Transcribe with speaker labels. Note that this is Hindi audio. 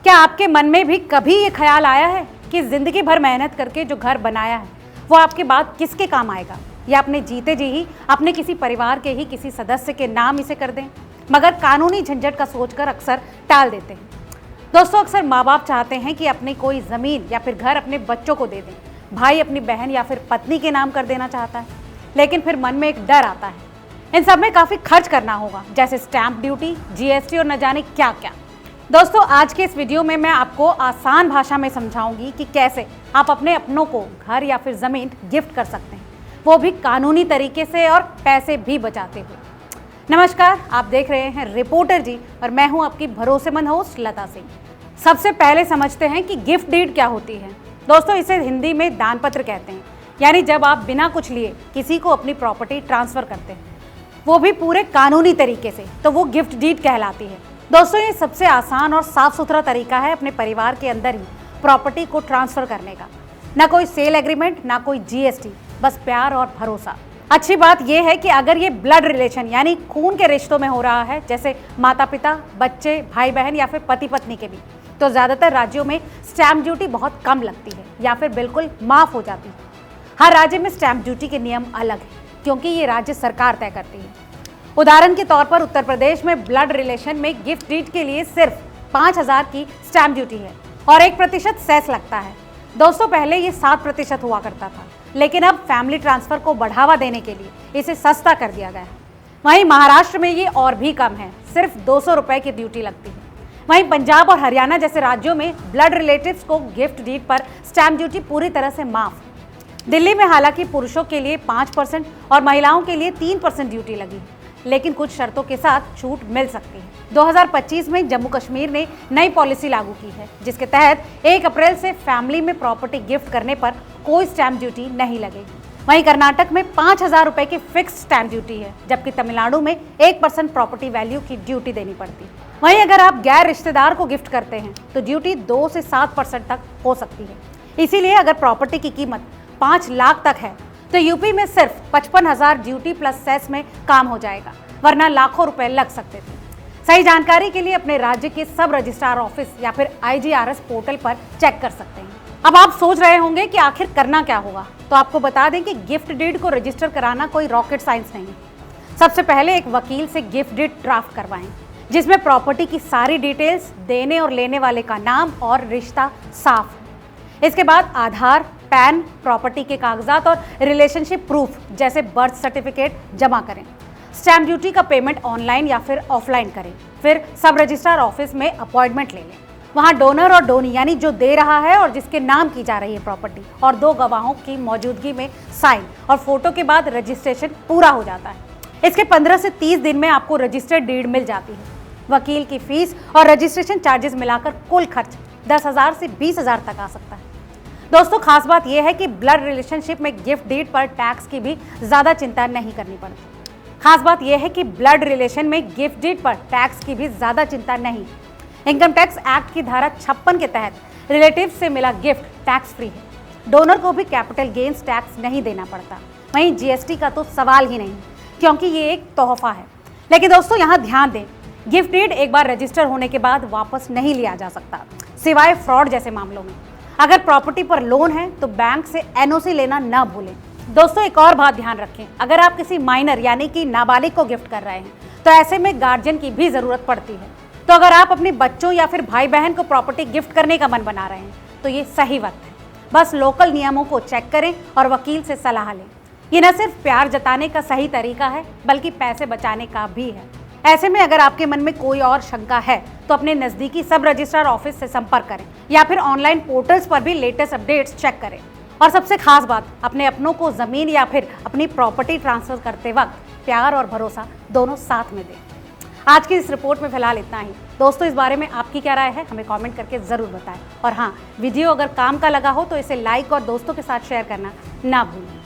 Speaker 1: क्या आपके मन में भी कभी ये ख्याल आया है कि जिंदगी भर मेहनत करके जो घर बनाया है वो आपके बाद किसके काम आएगा, या अपने जीते जी ही अपने किसी परिवार के ही किसी सदस्य के नाम इसे कर दें, मगर कानूनी झंझट का सोचकर अक्सर टाल देते हैं। दोस्तों, अक्सर माँ बाप चाहते हैं कि अपनी कोई ज़मीन या फिर घर अपने बच्चों को दे दें, भाई अपनी बहन या फिर पत्नी के नाम कर देना चाहता है, लेकिन फिर मन में एक डर आता है, इन सब में काफ़ी खर्च करना होगा, जैसे स्टैंप ड्यूटी, जीएसटी और न जाने क्या क्या। दोस्तों, आज के इस वीडियो में मैं आपको आसान भाषा में समझाऊंगी कि कैसे आप अपने अपनों को घर या फिर ज़मीन गिफ्ट कर सकते हैं, वो भी कानूनी तरीके से और पैसे भी बचाते हुए। नमस्कार, आप देख रहे हैं रिपोर्टर जी और मैं हूं आपकी भरोसेमंद होस्ट लता सिंह। सबसे पहले समझते हैं कि गिफ्ट डीड क्या होती है। दोस्तों, इसे हिंदी में दान पत्र कहते हैं, यानी जब आप बिना कुछ लिए किसी को अपनी प्रॉपर्टी ट्रांसफ़र करते हैं, वो भी पूरे कानूनी तरीके से, तो वो गिफ्ट डीड कहलाती है। दोस्तों, ये सबसे आसान और साफ सुथरा तरीका है अपने परिवार के अंदर ही प्रॉपर्टी को ट्रांसफ़र करने का। ना कोई सेल एग्रीमेंट, ना कोई जीएसटी, बस प्यार और भरोसा। अच्छी बात यह है कि अगर ये ब्लड रिलेशन यानी खून के रिश्तों में हो रहा है, जैसे माता पिता, बच्चे, भाई बहन या फिर पति पत्नी के भी, तो ज़्यादातर राज्यों में स्टैंप ड्यूटी बहुत कम लगती है या फिर बिल्कुल माफ़ हो जाती है। हर राज्य में स्टैंप ड्यूटी के नियम अलग हैं, क्योंकि ये राज्य सरकार तय करती है। उदाहरण के तौर पर उत्तर प्रदेश में ब्लड रिलेशन में गिफ्ट डीड के लिए सिर्फ 5,000 की स्टैंप ड्यूटी है और 1% सेस लगता है। दोस्तों, पहले ये 7% हुआ करता था, लेकिन अब फैमिली ट्रांसफर को बढ़ावा देने के लिए इसे सस्ता कर दिया गया है। वहीं महाराष्ट्र में ये और भी कम है, सिर्फ 200 रुपये की ड्यूटी लगती है। वहीं पंजाब और हरियाणा जैसे राज्यों में ब्लड रिलेटिव्स को गिफ्ट डीड पर स्टैंप ड्यूटी पूरी तरह से माफ। दिल्ली में हालांकि पुरुषों के लिए 5% और महिलाओं के लिए 3% ड्यूटी लगी, लेकिन कुछ शर्तों के साथ छूट मिल सकती है। 2025 में जम्मू कश्मीर ने नई पॉलिसी लागू की है, जिसके तहत 1 अप्रैल से फैमिली में प्रॉपर्टी गिफ्ट करने पर कोई स्टैंप ड्यूटी नहीं लगेगी। वहीं कर्नाटक में 5,000 रुपये की फिक्स स्टैंप ड्यूटी है, जबकि तमिलनाडु में 1% प्रॉपर्टी वैल्यू की ड्यूटी देनी पड़ती है। वहीं अगर आप गैर रिश्तेदार को गिफ्ट करते हैं तो ड्यूटी 2 से 7% तक हो सकती है। इसीलिए अगर प्रॉपर्टी की कीमत 5 लाख तक है तो यूपी में सिर्फ 55,000 ड्यूटी प्लस सेस में काम हो जाएगा, वरना लाखों रुपए लग सकते थे। सही जानकारी के लिए अपने राज्य के सब रजिस्ट्रार ऑफिस या फिर IGRS पोर्टल पर चेक कर सकते हैं। अब आप सोच रहे होंगे कि आखिर करना क्या होगा, तो आपको बता दें कि गिफ्ट डीड को रजिस्टर कराना कोई रॉकेट साइंस नहीं है। सबसे पहले एक वकील से गिफ्ट डीड ड्राफ्ट करवाएं, जिसमें प्रॉपर्टी की सारी डिटेल्स, देने और लेने वाले का नाम और रिश्ता साफ है। इसके बाद आधार, पैन, प्रॉपर्टी के कागजात और रिलेशनशिप प्रूफ जैसे बर्थ सर्टिफिकेट जमा करें। स्टैंप ड्यूटी का पेमेंट ऑनलाइन या फिर ऑफलाइन करें। फिर सब रजिस्ट्रार ऑफिस में अपॉइंटमेंट ले लें। वहां डोनर और डोनी यानी जो दे रहा है और जिसके नाम की जा रही है प्रॉपर्टी, और 2 गवाहों की मौजूदगी में साइन और फोटो के बाद रजिस्ट्रेशन पूरा हो जाता है। इसके 15 से 30 दिन में आपको रजिस्टर्ड डीड मिल जाती है। वकील की फीस और रजिस्ट्रेशन चार्जेस मिलाकर कुल खर्च 10,000 से 20,000 तक आ सकता है। दोस्तों, खास बात यह है कि ब्लड रिलेशनशिप में गिफ्ट डीड पर टैक्स की भी ज़्यादा चिंता नहीं करनी पड़ती। खास बात यह है कि ब्लड रिलेशन में गिफ्ट डीड पर टैक्स की भी ज़्यादा चिंता नहीं। इनकम टैक्स एक्ट की धारा 56 के तहत रिलेटिव से मिला गिफ्ट टैक्स फ्री है। डोनर को भी कैपिटल गेन्स टैक्स नहीं देना पड़ता। वहीं जीएसटी का तो सवाल ही नहीं, क्योंकि ये एक तोहफा है। लेकिन दोस्तों, यहाँ ध्यान दें, गिफ्ट डीड एक बार रजिस्टर होने के बाद वापस नहीं लिया जा सकता, सिवाय फ्रॉड जैसे मामलों में। अगर प्रॉपर्टी पर लोन है तो बैंक से NOC लेना ना भूलें। दोस्तों, एक और बात ध्यान रखें, अगर आप किसी माइनर यानी कि नाबालिग को गिफ्ट कर रहे हैं तो ऐसे में गार्जियन की भी ज़रूरत पड़ती है। तो अगर आप अपने बच्चों या फिर भाई बहन को प्रॉपर्टी गिफ्ट करने का मन बना रहे हैं तो ये सही वक्त है। बस लोकल नियमों को चेक करें और वकील से सलाह लें। ये न सिर्फ प्यार जताने का सही तरीका है, बल्कि पैसे बचाने का भी है। ऐसे में अगर आपके मन में कोई और शंका है तो अपने नज़दीकी सब रजिस्ट्रार ऑफिस से संपर्क करें या फिर ऑनलाइन पोर्टल्स पर भी लेटेस्ट अपडेट्स चेक करें। और सबसे खास बात, अपने अपनों को ज़मीन या फिर अपनी प्रॉपर्टी ट्रांसफ़र करते वक्त प्यार और भरोसा दोनों साथ में दें। आज की इस रिपोर्ट में फिलहाल इतना ही। दोस्तों, इस बारे में आपकी क्या राय है, हमें कमेंट करके ज़रूर बताएं। और हाँ, वीडियो अगर काम का लगा हो तो इसे लाइक और दोस्तों के साथ शेयर करना ना भूलें।